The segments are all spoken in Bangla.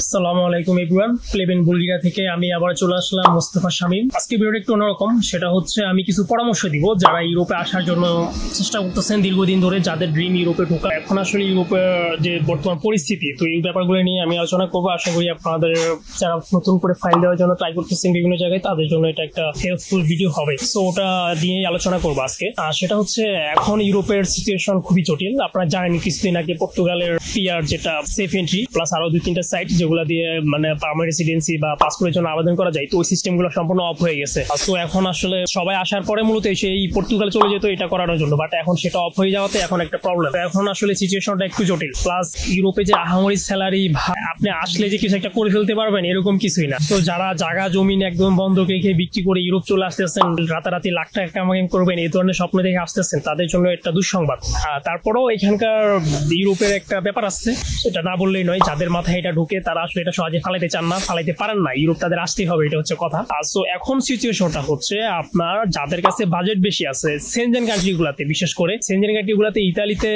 আসসালামু আলাইকুম এভরিওয়ান, প্লেবেন বুলগেরিয়া থেকে আমি আবার চলে আসলাম মোস্তফা শামীম। আজকে ভিডিওটা একটু অন্যরকম, সেটা হচ্ছে আমি কিছু পরামর্শ দিব যারা ইউরোপে আসার জন্য চেষ্টা করতেছেন দীর্ঘদিন ধরে, যাদের ড্রিম ইউরোপে ঢোকা। এখন আসলে ইউরোপের যে বর্তমান পরিস্থিতি, তো এই ব্যাপারগুলো নিয়ে আমি আলোচনা করবো। আশা করি আপনাদের যারা নতুন করে ফাইল দেওয়ার জন্য ট্রাই করতেছেন বিভিন্ন জায়গায়, তাদের জন্য এটা একটা হেল্পফুল ভিডিও হবে। সো ওটা দিয়েই আলোচনা করবো আজকে। আর সেটা হচ্ছে এখন ইউরোপের সিচুয়েশন খুবই জটিল। আপনারা জানেন কিছুদিন আগে পর্তুগালের পিআর যেটা সেফ এন্ট্রি প্লাস আরো 2-3টা সাইট যেগুলো দিয়ে মানে পার্মানেন্ট রেসিডেন্সি বা পাসপোর্টের জন্য আবেদন করা যায়, তো ওই সিস্টেমগুলো সম্পূর্ণ অফ হয়ে গেছে। তো এখন আসলে সবাই আসার পরে মূলত এসে এই পর্তুগাল চলে যেত এটা করানোর জন্য, বাট এখন সেটা অফ হয়ে যাওয়াতে এখন একটা প্রবলেম। এখন আসলে সিচুয়েশনটা একটু জটিল। প্লাস ইউরোপে যে আহামরি স্যালারি, আপনি আসলে যে কিছু একটা করে ফেলতে পারবেন এরকম কিছুই না। তো যারা জায়গা জমিন একদম বন্ধক রেখে বিক্রি করে ইউরোপ চলে আসতেছেন, রাতারাতি লাখ টাকা কামাই করবেন, এই ধরনের স্বপ্ন দেখে আসতেছেন, তাদের জন্য একটা দুঃসংবাদ। তারপরেও এখানকার ইউরোপের একটা ব্যাপার আছে, সেটা না বললেই নয়। যাদের মাথায় এটা ঢুকে তারা আসলে এটা সহজে ফালাইতে চান না, ফালাইতে পারেন না। ইউরোপ তাদের আসতেই হবে, এটা হচ্ছে কথা। সো এখন সিচুয়েশনটা হচ্ছে আপনার যাদের কাছে বাজেট বেশি আছে সেনজেন কান্ট্রি গুলাতে, বিশেষ করে সেনজেন কান্ট্রি গুলাতে, ইতালিতে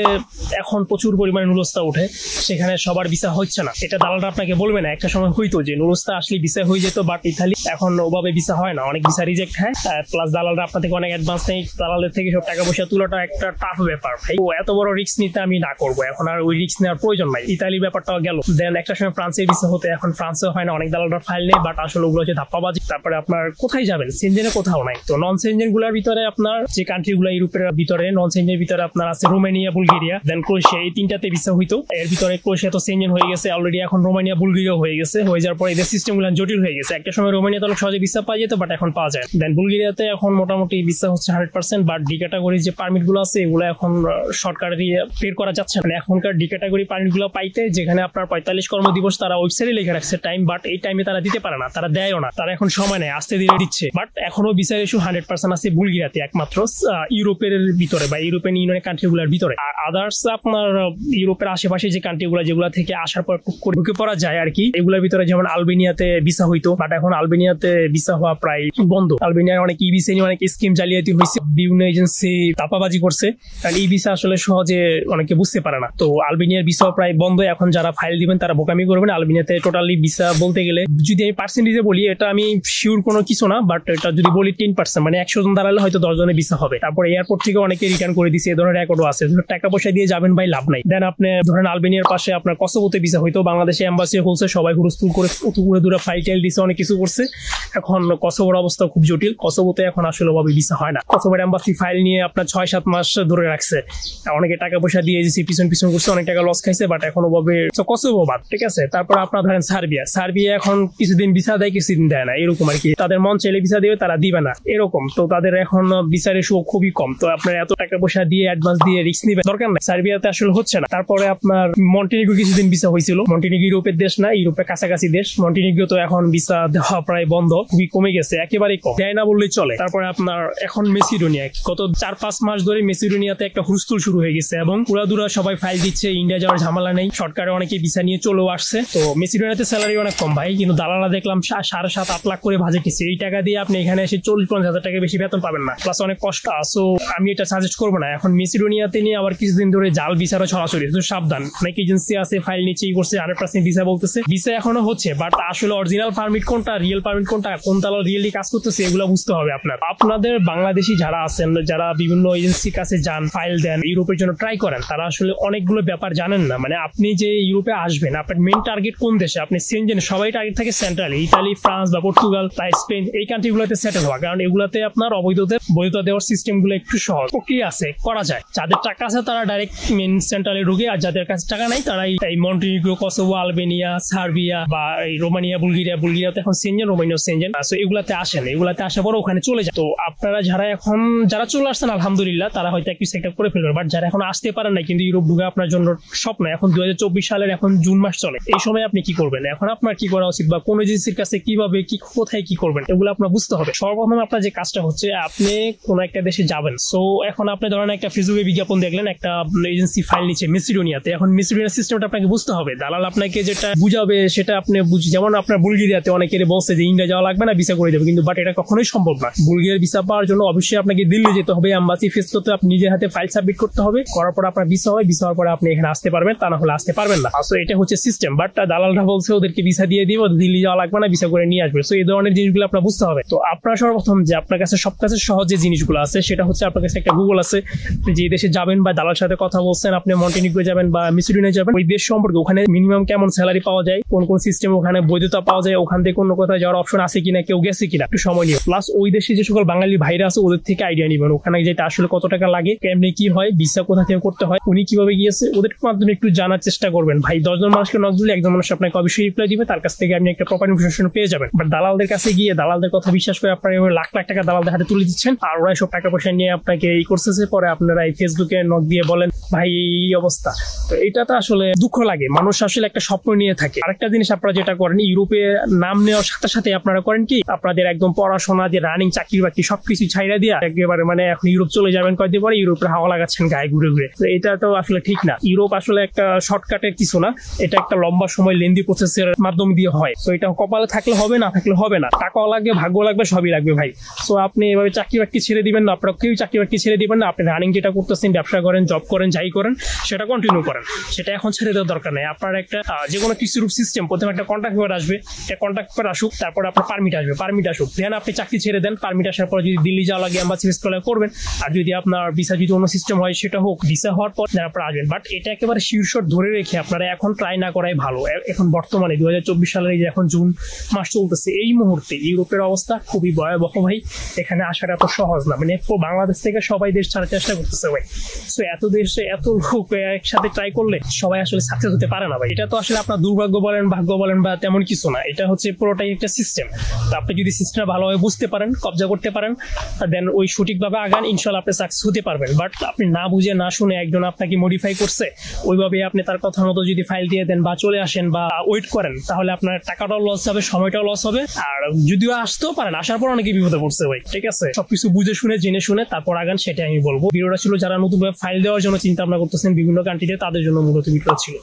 এখন প্রচুর পরিমাণে নুরস্তা উঠে, সেখানে সবার ভিসা হচ্ছে না। এটা দালালরা আপনাকে বলবে না, একটা সময় হইতো যে নুরস্তা আসলে ভিসা হয়ে যেত, বাট ইতালি এখন ওভাবে ভিসা হয় না, অনেক ভিসা রিজেক্ট হয়। প্লাস দালালরা আপনার থেকে অনেক অ্যাডভান্স নেই, দালালের থেকে সব টাকা পয়সা তোলাটা একটা টাফ ব্যাপার। ভাই এত বড় রিস্ক নিতে আমি না করবো, এখন আর ওই রিস্ক নেওয়ার প্রয়োজন নাই। ইতালির ব্যাপারটাও গেল। দেন একটা সময় ফ্রান্সের ভিসা হতে, এখন ফ্রান্সেও হয় না, অনেক দালালরা ফাইল নেই, বাট আসলে ওগুলো হচ্ছে ধাপ্পাবাজি। তারপরে আপনার কোথায় যাবেন, সেনজেনে কোথাও নাই। তো নন সেনজেন গুলার ভিতরে আপনার যে কান্ট্রি গুলা ইউরোপের ভিতরে, নন সেনজেনের ভিতরে আপনার আছে রোমানিয়া, বুলগেরিয়া, দেন ক্রোয়েশিয়া। এই তিনটাতে ভিসা হইতো। এর ভিতরে ক্রোয়েশিয়া তো সেনজেন হয়ে গেছে অলরেডি, এখন রোমানিয়া বুলগেরিয়া হয়ে গেছে। হয়ে যাওয়ার পর এদের সিস্টেম গুলো জটিল হয়ে গেছে। একটা সময় রোমানিয়াতে অনেক সহজে ভিসা পাওয়া যেত, বাট এখন পাওয়া যায়। দেন বুলগেরিয়াতে এখন মোটামুটি ভিসা হচ্ছে 100%, বাট ডি ক্যাটাগরি যে পারমিট গুলো আছে এগুলো এখন শর্টকাটে বের করা যাচ্ছে না। এখনকার ডি ক্যাটাগরি পারমিট গুলো পাইতে, যেখানে আপনার 45 কর্মদিবস তারা ওয়েবসাইটে লিখে রাখছে টাইম, বাট এই টাইমে তারা দিতে পারে না, তারা দেয়ও না, তারা এখন সময় নেয়, আস্তে ধীরে দিচ্ছে। বাট এখনো ভিসা ইস্যু 100% আছে বুলগেরিয়াতে, একমাত্র ইউরোপের ভিতরে বা ইউরোপিয়ান ইউনিয়নের কান্ট্রি গুলোর ভিতরে। আর আদার্স আপনার ইউরোপের আশেপাশে যে কান্ট্রি গুলো, যেগুলো থেকে আসার পর ঢুকে পড়া যায় আর কি, এগুলোর ভিতরে যেমন আলবেনিয়াতে ভিসা হইতো, বাট এখন আলবেনিয়াতে ভিসা হওয়া প্রায় বন্ধ। আলবেনিয়ার অনেক ই ভিসা নিয়ে অনেক স্কিম জালিয়াতি হয়েছে, বিভিন্ন এজেন্সি চাপাবাজি করছে, কারণ এই ভিসা আসলে সহজে অনেকে বুঝতে পারে না। তো আলবেনিয়ার ভিসা প্রায় বন্ধ। এখন যারা ফাইল দিবেন তারা বোকামি করবেন। আলবেনিয়াতে টোটালি ভিসা বলতে গেলে, যদি আমি পার্সেন্টেজে বলি, এটা আমি শিওর কোনো কিছু না, বাট এটা যদি বলি 10%, মানে 100 জন দাঁড়ালে হয়তো 10 জনের ভিসা হবে। তারপর এয়ারপোর্ট থেকে অনেকে রিটার্ন করে দিচ্ছে, এ ধরনের রেকর্ডও আছে। টাকা পয়সা দিয়ে যাবেন ভাই, লাভ নাই। দেন আপনি ধরেন আলবেনিয়ার পাশে আপনার কসোভোতে ভিসা হয়তো, বাংলাদেশে এম্বাসি খুলছে, সবাই হুরস্তুল করে উতুপুরে দূরে ফাইল টাইল দিচ্ছে, অনেক কিছু করছে। এখন কসোভোর অবস্থা খুব জটিল। কসোভোতে এখন আসলে ভাবে ভিসা হয় না। কসোভোর এম্বাসি ফাইল নিয়ে আপনার 6-7 মাস ধরে রাখছে, অনেকে টাকা পয়সা দিয়ে এজেন্সি পিছন করছে, অনেক টাকা লস খাইছে, বাট এখন ওভাবে কসোভো বাদ, ঠিক আছে। তারপর আপনার ধরেন সার্বিয়া এখন কিছুদিন ভিসা দেয়, কিছুদিন দেয় না, এরকম আর কি। তাদের মন চাইলে ভিসা দেবে, তারা দিবে না, এরকম। তো তাদের এখন ভিসার ইস্যু খুবই কম। তো আপনার এত টাকা পয়সা দিয়ে অ্যাডভান্স দিয়ে রিস্ক নিবে দরকার নাই, সার্বিয়াতে আসলে হচ্ছে না। তারপরে আপনার মন্টিনিগ্রো কিছুদিন ভিসা হয়েছিল। মন্টিনিগ্রো ইউরোপের দেশ না, ইউরোপের কাছাকাছি দেশ। মন্টিনিগ্রো তো এখন ভিসা দেওয়া প্রায় বন্ধ, খুবই কমে গেছে, একেবারেই কম, দেয় না বললেই চলে। তারপরে আপনার এখন মেসিডোনিয়া, গত 4-5 মাস ধরে মেসিডোনিয়াতে একটা হুলস্থুল শুরু হয়ে গেছে, এবং পুরাদুরা সবাই ফাইল দিচ্ছে, ইন্ডিয়া যাওয়ার ঝামেলা নেই, সরকারে অনেকে ভিসা নিয়ে চলেও আসছে। তো মেসিডোনিয়াতে স্যালারি অনেক কম ভাই, কিন্তু দালালা দেখলাম 7.5-8 লাখ করে বাজেট নিচ্ছে। এই টাকা দিয়ে আপনি এখানে এসে 40-50 হাজার টাকা বেশি বেতন পাবেন না, প্লাস অনেক কষ্ট। সো আমি এটা সাজেস্ট করবো না। এখন মেসিডোনিয়াতে নিয়ে আবার কিছুদিন ধরে জাল ভিসারও ছড়াছড়ি, তো সাবধান। অনেক এজেন্সি আছে ফাইল নিচে করছে, 100% ভিসা বলতেছে, ভিসা এখনো হচ্ছে, বাট আসলে অরিজিনাল পারমিট কোনটা, রিয়েল পারমিট কোনটা, কোন দালাল রিয়েলি কাজ করতেছে, এগুলো বুঝতে হবে আপনাদের বাংলাদেশি যারা আছেন, যারা বিভিন্ন এজেন্সির কাছে যান, ফাইল দেন, ইউরোপের জন্য ট্রাই করেন, তারা আসলে অনেকগুলো ব্যাপার জানেন না। মানে আপনি যে ইউরোপে আসবেন, আপনার মেইন টার্গেট কোন দেশে, আপনি সেনজেন, সবাই টার্গেট থাকে সেন্ট্রাল, ইতালি, ফ্রান্স বা পর্তুগাল বা স্পেন, এই কান্ট্রিগুলোতে সেটেল হওয়া, কারণ এগুলাতে আপনার বৈধতা দেওয়ার সিস্টেম গুলো একটু সহজ, প্রক্রিয়া আছে, করা যায়। যাদের টাকা আছে তারা ডাইরেক্ট মেইন সেন্ট্রালে ঢুকে, আর যাদের কাছে টাকা নাই তারা এই মন্টিনিগ্রো, কসোভো, আলবেনিয়া, সার্বিয়া বা এই রোমানিয়া, বুলগেরিয়াতে এখন সেনজেন, রোমানিয়া সেনজেন, সো এগুলাতে আসেন। এগুলাতে আসার পর ওখানে চলে যায়। তো আপনারা যারা চলে আসছেন আলহামদুলিল্লাহ, তারা হয়তো একটু সেক্টর করে ফেলবেন, বাট যারা এখন আসতে পারেন না, কিন্তু ইউরোপ ঢুকে আপনার জন্য স্বপ্ন। এখন 2024 সালের এখন জুন মাস চলে, এই সময় আপনি কি করবেন, এখন আপনার কি করা উচিত বা কোন এজেন্সির কাছে কিভাবে কি কোথায় কি করবেন এগুলো আপনার বুঝতে হবে। সর্বপ্রথম আপনার যে কাজটা হচ্ছে আপনি কোন একটা দেশে যাবেন। সো এখন আপনি ধরেন একটা ফেসবুকে বিজ্ঞাপন দেখলেন, একটা এজেন্সি ফাইল নিচ্ছে মেসিডোনিয়াতে। এখন মেসিডোনিয়া সিস্টেমটা আপনাকে বুঝতে হবে। দালাল আপনাকে যেটা বুঝাবে সেটা আপনি যেমন আপনার বুলগেরিয়াতে অনেকের বলছে যে ইন্ডিয়া যাওয়া লাগবে না, ভিসা করে দেবে, কিন্তু বাট এটা কখনোই সম্ভব না। বুলগেরিয়ার ভিসা পাওয়ার জন্য অবশ্যই আপনাকে দিল্লি যেতে হবে, এম্বাসি ফেস করতে, আপনি নিজের হাতে ফাইল সাবমিট করতে হবে, করার পর আপনার ভিসা হয়, ভিসা হওয়ার পরে আপনি এখানে আসতে পারবেন, তা না হলে আসতে পারবেন না। সো এটা হচ্ছে সিস্টেম। বাট দালালরা বলছে ওদেরকে ভিসা দিয়ে দিব, দিল্লি যাওয়া লাগবে না, ভিসা করে নিয়ে আসবে। সো এই ধরনের জিনিসগুলো আপনার বুঝতে হবে। তো আপনার সর্বপ্রথম যে আপনার কাছে সব কাছে সহজ যে জিনিসগুলো আছে সেটা হচ্ছে আপনার কাছে একটা গুগল আছে। যে দেশে যাবেন বা দালাল সাথে কথা বলছেন, আপনি মন্টিনিগ্রো যাবেন বা মেসিডোনিয়া যাবেন, ওই দেশ সম্পর্কে ওখানে মিনিমাম কেমন স্যালারি পাওয়া যায়, কোন কোন সিস্টেম ওখানে বৈধতা পাওয়া যায়, ওখান থেকে কোনো কোথাও যাওয়ার অপশন আছে কিনা, কেউ গেছে কিনা, একটু সময় নিয়ে। প্লাস ওই দেশে যে সকল বাঙালি ভাইরা আছে ওদের থেকে আইডিয়া নিবেন ওখানে যেতে আসলে কত টাকা লাগে, কেমনি কি হয়, ভিসা কোথা থেকে করতে হয়, উনি কিভাবে গিয়েছে, ওদের মাধ্যমে একটু জানার চেষ্টা করবেন। ভাই 10 জন মানুষকে নক দিলে একজন মানুষ আপনাকে অবশ্যই রিপ্লাই দিবে, তার কাছ থেকে আপনি একটা প্রপার ইনফরমেশন পেয়ে যাবেন। বাট দালালদের কাছে গিয়ে দালালদের কথা বিশ্বাস করে আপনারা লাখ লাখ টাকা দালালদের হাতে তুলে দিচ্ছেন, আর ওরা সব টাকা পয়সা নিয়ে আপনাকে এই করতেছে, পরে আপনারা এই ফেসবুকে নক দিয়ে বলেন ভাই এই অবস্থা। তো এটা তো আসলে দুঃখ লাগে। মানুষ আসলে একটা স্বপ্ন নিয়ে থাকে। আরেকটা জিনিস আপনারা যেটা করেন, ইউরোপে নাম নেওয়ার সাথে সাথে আপনারা করেন কি, আপনাদের একদম পড়াশোনা যে রানিং চাকরি বাকরি সবকিছু ছাইড়া দিয়া একেবারে মানে এখন ইউরোপ চলে যাবেন কয়েকদিন পরে, ইউরোপের হাওয়া লাগাচ্ছেন গায়ে ঘুরে ঘুরে। তো এটা তো আসলে ঠিক না। ইউরোপ আসলে একটা শর্টকাটের কিছু না, এটা একটা লম্বা সময় লেন্দি প্রসেসের মাধ্যম দিয়ে হয়। তো এটা কপালে থাকলে হবে, না থাকলে হবে না। টাকাও লাগবে, ভাগ্য লাগবে, সবই লাগবে ভাই। সো আপনি এভাবে চাকরি বাকরি ছেড়ে দিবেন না, আপনারা কেউ চাকরি বাকরি ছেড়ে দিবেন না। আপনি রানিং যেটা করতেছেন, ব্যবসা করেন, জব করেন, যাই করেন সেটা কন্টিনিউ করেন, সেটা এখন ছেড়ে দেওয়ার দরকার নেই। আপনার একটা যে কোনো কিছুর সিস্টেম, প্রথমে একটা কন্ট্রাক্ট পেপার আসবে, একটা কন্ট্রাক্ট পেপার আসুক, তারপর আপনার পারমিট আসবে, পারমিট আসুক, দেন আপনি চাকরি ছেড়ে দেন। পারমিট আসার পর যদি দিল্লি যাওয়া লাগে এম্বাসি ফেস করবেন, আর যদি আপনার ভিসা যদি অন্য সিস্টেম হয় সেটা হোক, ভিসা হওয়ার পর আপনারা আসবেন। বাট এটা একেবারে শিরশট ধরে রেখে আপনারা এখন ট্রাই না করাই ভালো। এখন বর্তমানে 2024 সালের এই যে এখন জুন মাস চলতেছে, এই মুহূর্তে ইউরোপের অবস্থা খুবই ভয়াবহ ভাই। এখানে আসাটা এত সহজ না, মানে বাংলাদেশ থেকে সবাই দেশ ছাড়ার চেষ্টা করতেছে ভাই। সো এত দেশে এত লোক একসাথে ট্রাই করলে সবাই আসলে সাকসেস হতে পারে না ভাই। এটা তো আসলে আপনার দুর্ভাগ্য বলেন, ভাগ্য বলেন বা তেমন কিছু না, এটা হচ্ছে পুরোটাই একটা সিস্টেম। তো আপনি যদি সিস্টেমটা ভালোভাবে বুঝতে পারেন, কবজা করতে পারেন, দেন ওই সঠিকভাবে আগান, ইনশাল্লাহ আপনি সাকসেস হতে পারবেন। বাট আপনি না বুঝে না শুনে একজন আপনাকে মডিফাই করছে, ওইভাবে আপনি তার কথা মতো যদি ফাইল দিয়ে দেন বা চলে আসেন বা ওয়েট করেন, তাহলে আপনার টাকাটাও লস হবে, সময়টাও লস হবে। আর যদিও আসতেও পারেন, আসার পর অনেকে বিপদে পড়ছে ভাই। ঠিক আছে, সবকিছু বুঝে শুনে জেনে শুনে তারপর আগান, সেটাই আমি বলবো। ভিডিওটা ছিল যারা নতুনভাবে ফাইল দেওয়ার জন্য চিন্তা ভাবনা করতেছেন বিভিন্ন কান্ট্রিতে, তাদের জন্য মূলত ভিডিও ছিল।